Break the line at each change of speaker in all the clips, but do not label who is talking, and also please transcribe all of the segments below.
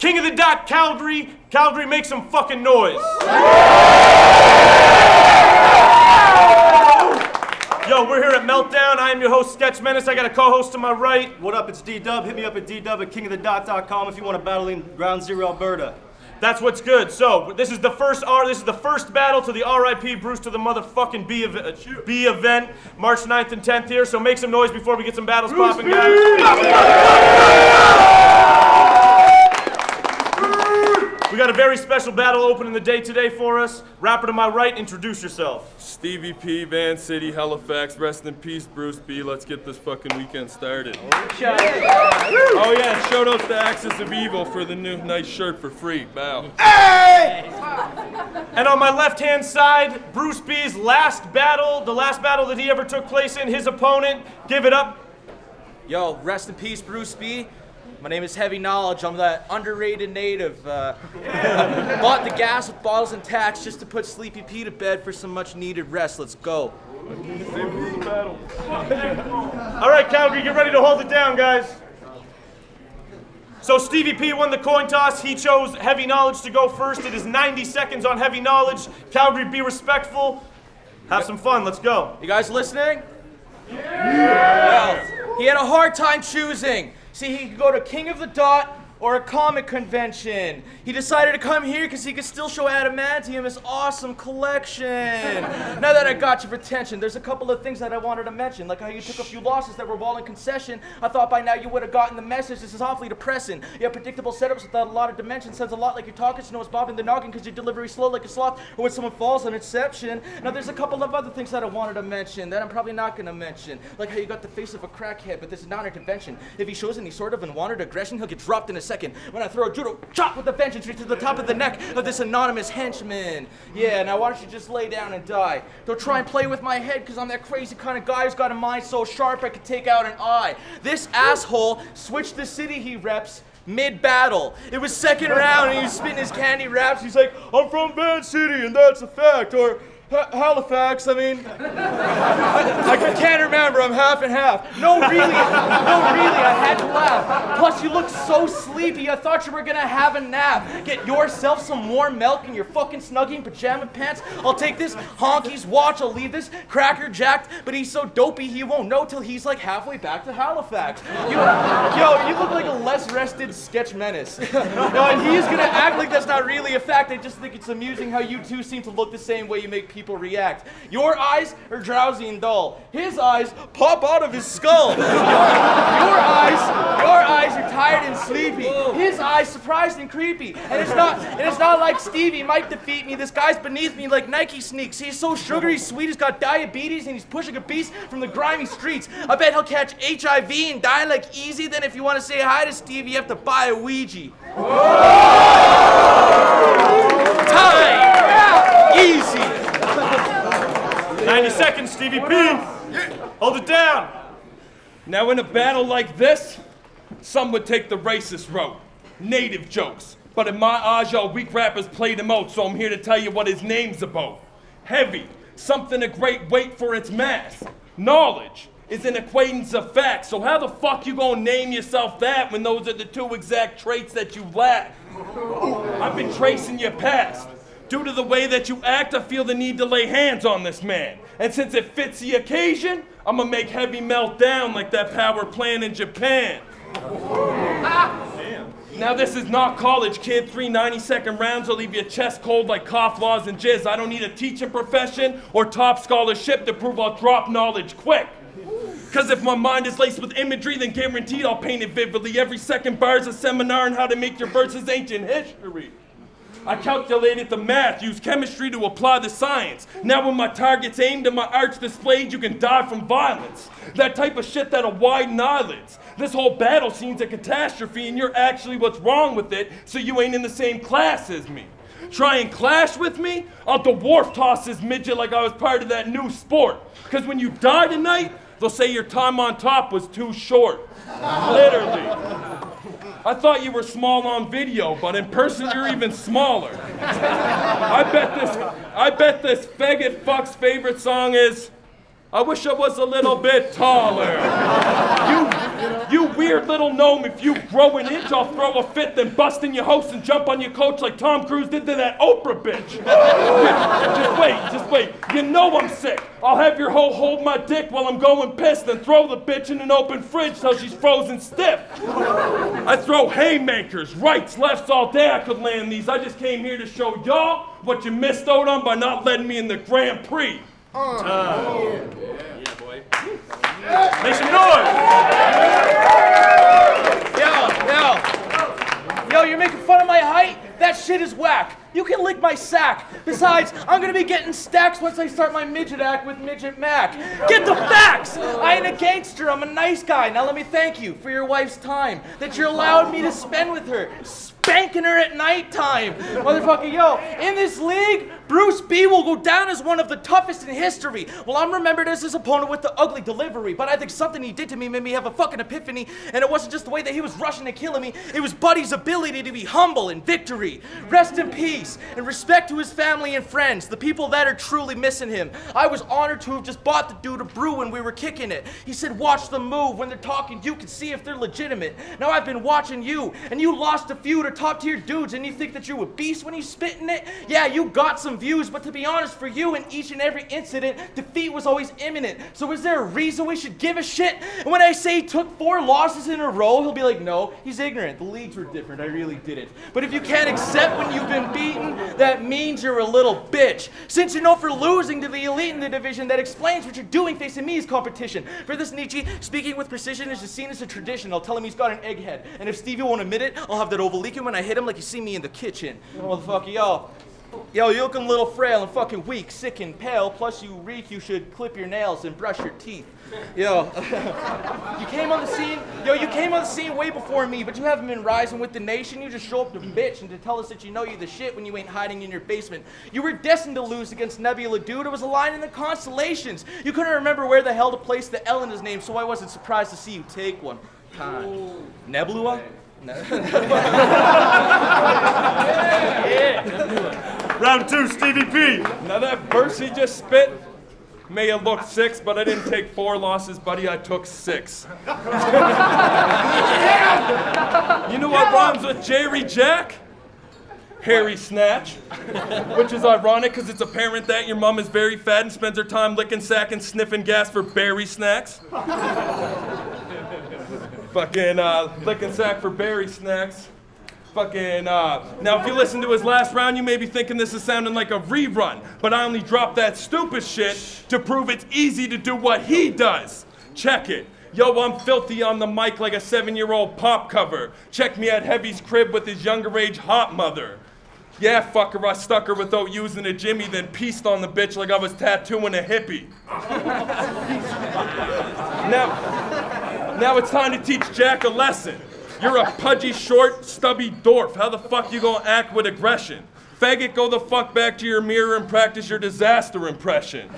King of the Dot, Calgary. Calgary, make some fucking noise. Yo, we're here at Meltdown. I am your host, Sketch Menace. I got a co-host to my right.
What up, it's Ddubb. Hit me up at Ddubb@kingofthedot.com if you want to battle in Ground Zero, Alberta.
That's what's good. So, this is the first battle to the RIP Bruce to the motherfucking B event, March 9th and 10th here. So make some noise before we get some battles popping, guys. We got a very special battle opening the day today for us. Rapper to my right, introduce yourself.
Stevie P, Van City, Halifax. Rest in peace, Bruce B. Let's get this fucking weekend started. Oh yeah, shout out to Axis of Evil for the new nice shirt for free. Bow.
Hey! And on my left-hand side, Bruce B's last battle, the last battle that he ever took place in, his opponent. Give it up.
Yo, rest in peace, Bruce B. My name is Heavy Knowledge. I'm that underrated native. Bought the gas with bottles and tacks just to put Sleepy P to bed for some much-needed rest. Let's go.
All right, Calgary, get ready to hold it down, guys. So Stevie P won the coin toss. He chose Heavy Knowledge to go first. It is 90 seconds on Heavy Knowledge. Calgary, be respectful. Have some fun. Let's go.
You guys listening? Yeah. Well, he had a hard time choosing. See, he could go to King of the Dot or a comic convention. He decided to come here because he could still show Adamantium his awesome collection. Now that I got your attention, there's a couple of things that I wanted to mention, like how you took a few losses that were all in concession. I thought by now you would have gotten the message. This is awfully depressing. You have predictable setups without a lot of dimension. Sounds a lot like you're talking to Noah's bobbing the noggin because your delivery slow like a sloth, or when someone falls on Inception. Now there's a couple of other things that I wanted to mention that I'm probably not going to mention, like how you got the face of a crackhead, but this is not an intervention. If he shows any sort of unwanted aggression, he'll get dropped in a second. When I throw a judo chop with a vengeance reach to the top of the neck of this anonymous henchman. Yeah, now why don't you just lay down and die? Don't try and play with my head, because I'm that crazy kind of guy who's got a mind so sharp I could take out an eye. This asshole switched the city he reps mid-battle. It was second round and he was spitting his candy raps. He's like, I'm from Van City and that's a fact. Or Halifax, I mean. I can't remember, I'm half and half. No, really, I had to laugh. Plus, you look so sleepy, I thought you were gonna have a nap. Get yourself some warm milk in your fucking Snuggie and pajama pants. I'll take this honky's watch, I'll leave this cracker jacked, but he's so dopey he won't know till he's like halfway back to Halifax. You look like a less rested Sketch Menace. And he's gonna act like that's not really a fact. I just think it's amusing how you two seem to look the same way you make people react. Your eyes are drowsy and dull. His eyes pop out of his skull. Your eyes are tired and sleepy. His eyes surprised and creepy. And it's not like Stevie might defeat me. This guy's beneath me like Nike sneaks. He's so sugary sweet, he's got diabetes, and he's pushing a beast from the grimy streets. I bet he'll catch HIV and die like easy. Then if you want to say hi to Stevie, you have to buy a Ouija. Time! Easy!
90 seconds, Stevie P. Hold it down.
Now in a battle like this, some would take the racist route. Native jokes. But in my eyes, y'all weak rappers played him out, so I'm here to tell you what his name's about. Heavy, something of great weight for its mass. Knowledge is an acquaintance of facts, so how the fuck you gonna name yourself that when those are the two exact traits that you lack? I've been tracing your past. Due to the way that you act, I feel the need to lay hands on this man. And since it fits the occasion, I'm gonna make Heavy melt down like that power plant in Japan. Now this is not college, kid. 3 90-second rounds will leave your chest cold like cough laws and jizz. I don't need a teaching profession or top scholarship to prove I'll drop knowledge quick. Cause if my mind is laced with imagery, then guaranteed I'll paint it vividly. Every second bar's a seminar on how to make your verses ancient history. I calculated the math, used chemistry to apply the science. Now when my target's aimed and my art's displayed, you can die from violence. That type of shit that'll widen eyelids. This whole battle seems a catastrophe and you're actually what's wrong with it, so you ain't in the same class as me. Try and clash with me? I'll dwarf toss this midget like I was part of that new sport. Cause when you die tonight, they'll say your time on top was too short. Literally. I thought you were small on video, but in person you're even smaller. I bet this faggot fuck's favorite song is, I wish I was a little bit taller. You weird little gnome, if you grow an inch, I'll throw a fit, then bust in your host and jump on your coach like Tom Cruise did to that Oprah bitch. Just wait. You know I'm sick. I'll have your hoe hold my dick while I'm going pissed, then throw the bitch in an open fridge till she's frozen stiff. I throw haymakers, rights, lefts all day. I could land these. I just came here to show y'all what you missed out on by not letting me in the Grand Prix.
Yeah, boy. Make some noise!
Yo, you're making fun of my height? That shit is whack. You can lick my sack. Besides, I'm gonna be getting stacks once I start my midget act with Midget Mac. Get the facts! I ain't a gangster, I'm a nice guy. Now let me thank you for your wife's time that you allowed me to spend with her, spanking her at nighttime. Motherfucker, yo, in this league, Bruce B will go down as one of the toughest in history. Well, I'm remembered as his opponent with the ugly delivery, but I think something he did to me made me have a fucking epiphany, and it wasn't just the way that he was rushing and killing me, it was Buddy's ability to be humble in victory. Rest in peace, and respect to his family and friends, the people that are truly missing him. I was honored to have just bought the dude a brew when we were kicking it. He said, watch them move. When they're talking, you can see if they're legitimate. Now I've been watching you, and you lost a few to top-tier dudes, and you think that you a beast when you spit in it? Yeah, you got some views, but to be honest, for you, in each and every incident, defeat was always imminent. So is there a reason we should give a shit? And when I say he took 4 losses in a row, he'll be like, no, he's ignorant. The leagues were different. I really didn't. But if you can't accept when you've been beaten, that means you're a little bitch. Since you're known for losing to the elite in the division, that explains what you're doing facing me as competition. For this Nietzsche, speaking with precision is just seen as a tradition. I'll tell him he's got an egghead. And if Stevie won't admit it, I'll have that oval leaking when I hit him like you see me in the kitchen. Motherfucker, yo, you're looking a little frail and fucking weak, sick and pale, plus you reek, you should clip your nails and brush your teeth. Yo, you came on the scene way before me, but you haven't been rising with the nation. You just show up to bitch and to tell us that you know you're the shit when you ain't hiding in your basement. You were destined to lose against Nebula, dude. It was a line in the constellations. You couldn't remember where the hell to place the L in his name, so I wasn't surprised to see you take one. Nebula?
Yeah.
Round 2, Stevie P.
Now that verse he just spit may have looked 6, but I didn't take 4 losses, buddy. I took 6. You know what rhymes with Jerry Jack? Harry Snatch. Which is ironic because it's apparent that your mom is very fat and spends her time licking sack and sniffing gas for berry snacks. Fucking licking sack for berry snacks. Fucking, now if you listen to his last round, you may be thinking this is sounding like a rerun, but I only dropped that stupid shit to prove it's easy to do what he does. Check it. Yo, I'm filthy on the mic like a 7-year-old pop cover. Check me at Heavy's crib with his younger age hot mother. Yeah, fucker, I stuck her without using a Jimmy, then pieced on the bitch like I was tattooing a hippie. Now it's time to teach Jack a lesson. You're a pudgy, short, stubby dwarf. How the fuck you gonna act with aggression? Faggot, go the fuck back to your mirror and practice your disaster impression.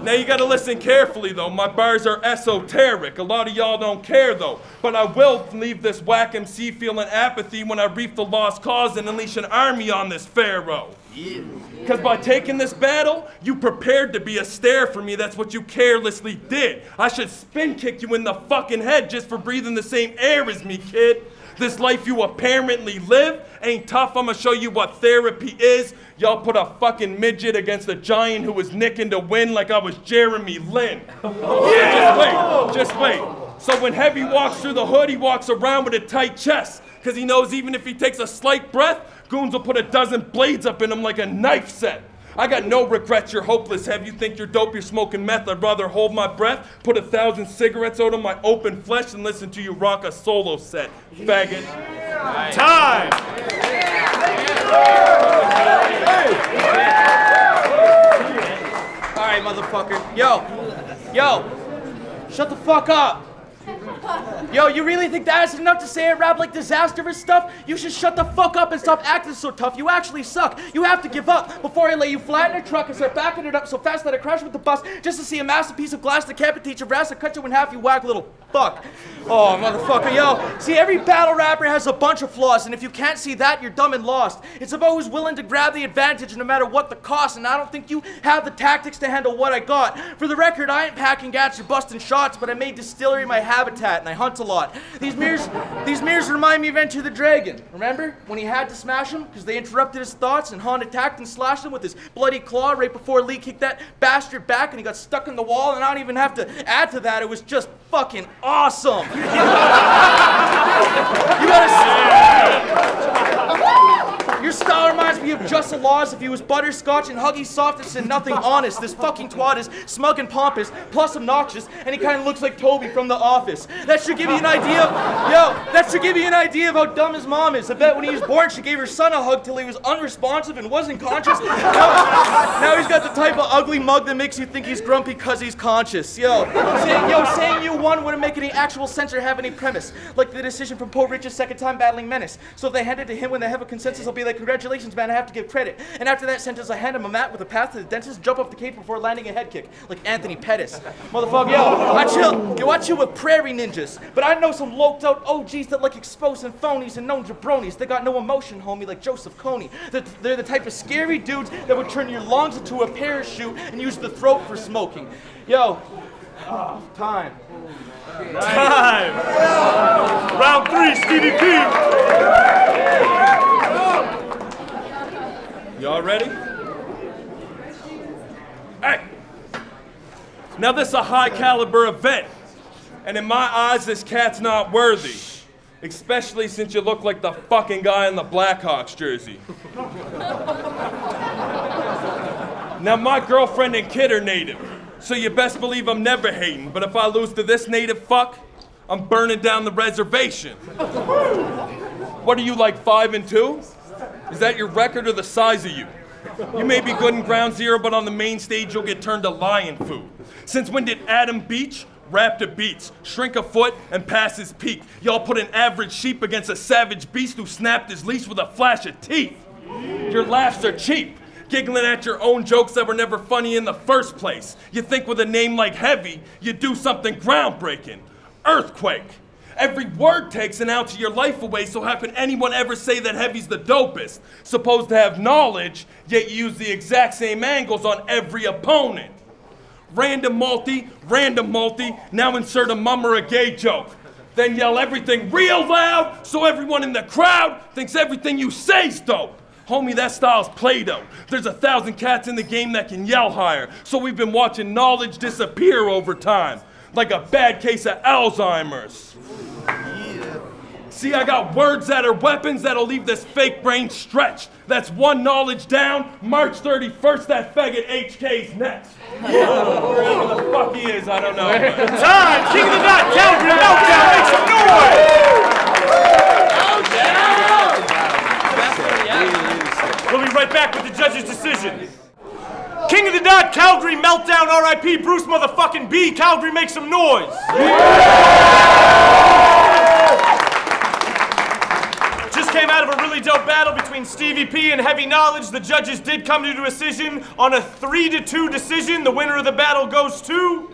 Now you gotta listen carefully though, my bars are esoteric. A lot of y'all don't care though, but I will leave this whack MC feeling apathy when I reap the lost cause and unleash an army on this pharaoh. Yeah. Cause by taking this battle, you prepared to be a stare for me, that's what you carelessly did. I should spin kick you in the fucking head just for breathing the same air as me, kid. This life you apparently live ain't tough, I'ma show you what therapy is. Y'all put a fucking midget against a giant who was nicking to win like I was Jeremy Lin. Yeah, just wait. So when Heavy walks through the hood, he walks around with a tight chest. Cause he knows even if he takes a slight breath, goons will put a dozen blades up in him like a knife set. I got no regrets, you're hopeless. Have you think you're dope, you're smoking meth? I'd rather hold my breath, put 1,000 cigarettes out of my open flesh and listen to you rock a solo set, faggot.
Yeah. Time!
Alright, motherfucker. Yo, shut the fuck up. Yo, you really think that is enough to say I rap like disaster and stuff? You should shut the fuck up and stop acting so tough. You actually suck. You have to give up before I lay you flat in a truck and start backing it up so fast that I crash with the bus just to see a massive piece of glass decapitate your ass and cut you in half, you whack little fuck. Oh, motherfucker, yo. See, every battle rapper has a bunch of flaws, and if you can't see that, you're dumb and lost. It's about who's willing to grab the advantage no matter what the cost, and I don't think you have the tactics to handle what I got. For the record, I ain't packing gats or busting shots, but I made distillery my habitat, and I hunt a lot. These mirrors remind me of Enter the Dragon. Remember? When he had to smash them because they interrupted his thoughts, and Han attacked and slashed him with his bloody claw right before Lee kicked that bastard back, and he got stuck in the wall, and I don't even have to add to that. It was just fucking awesome. You gotta Your style reminds me of Just the Laws if he was butterscotch and huggy softest and nothing honest. This fucking twat is smug and pompous, plus obnoxious, and he kind of looks like Toby from The Office. That should give you an idea of how dumb his mom is. I bet when he was born, she gave her son a hug till he was unresponsive and wasn't conscious. Now he's got the type of ugly mug that makes you think he's grumpy because he's conscious. Saying you won wouldn't make any actual sense or have any premise. Like the decision from Poe Rich's second time battling Menace. So if they hand it to him when they have a consensus, I'll be like, congratulations, man, I have to give credit. And after that sentence, I hand him a mat with a path to the dentist, jump off the cage before landing a head kick. Like Anthony Pettis. Motherfucker, I chill with prairie ninjas. But I know some loped out OGs that like exposing phonies and known jabronis. They got no emotion, homie, like Joseph Coney. They're the type of scary dudes that would turn your lungs into a parachute and use the throat for smoking. Time.
Round 3, Stevie P.
Y'all ready? Hey! Now this is a high caliber event, and in my eyes this cat's not worthy. Especially since you look like the fucking guy in the Blackhawks jersey. Now my girlfriend and kid are native, so you best believe I'm never hating, but if I lose to this native fuck, I'm burning down the reservation. What are you, like 5-2? Is that your record or the size of you? You may be good in ground zero, but on the main stage you'll get turned to lion food. Since when did Adam Beach rap to beats, shrink a foot, and pass his peak? Y'all put an average sheep against a savage beast who snapped his leash with a flash of teeth. Your laughs are cheap, giggling at your own jokes that were never funny in the first place. You think with a name like Heavy, you do something groundbreaking. Earthquake. Every word takes an ounce of your life away, so how could anyone ever say that Heavy's the dopest? Supposed to have knowledge, yet you use the exact same angles on every opponent. Random multi, now insert a mum or a gay joke. Then yell everything real loud, so everyone in the crowd thinks everything you say's dope. Homie, that style's Play-Doh. There's 1,000 cats in the game that can yell higher, so we've been watching knowledge disappear over time, like a bad case of Alzheimer's. See, I got words that are weapons that'll leave this fake brain stretched. That's one knowledge down. March 31st, that faggot HK's next. Wherever the fuck he is, I don't know.
Time! King of the Dot, Calgary Meltdown, make some noise! We'll be right back with the judge's decision. King of the Dot, Calgary Meltdown, R.I.P. Bruce motherfucking B. Calgary, make some noise! Came out of a really dope battle between Stevie P and Heavy Knowledge. The judges did come to a decision on a 3-2 decision. The winner of the battle goes to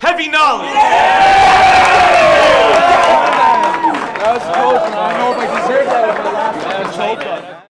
Heavy Knowledge.
That was close, and I don't know if I deserve that.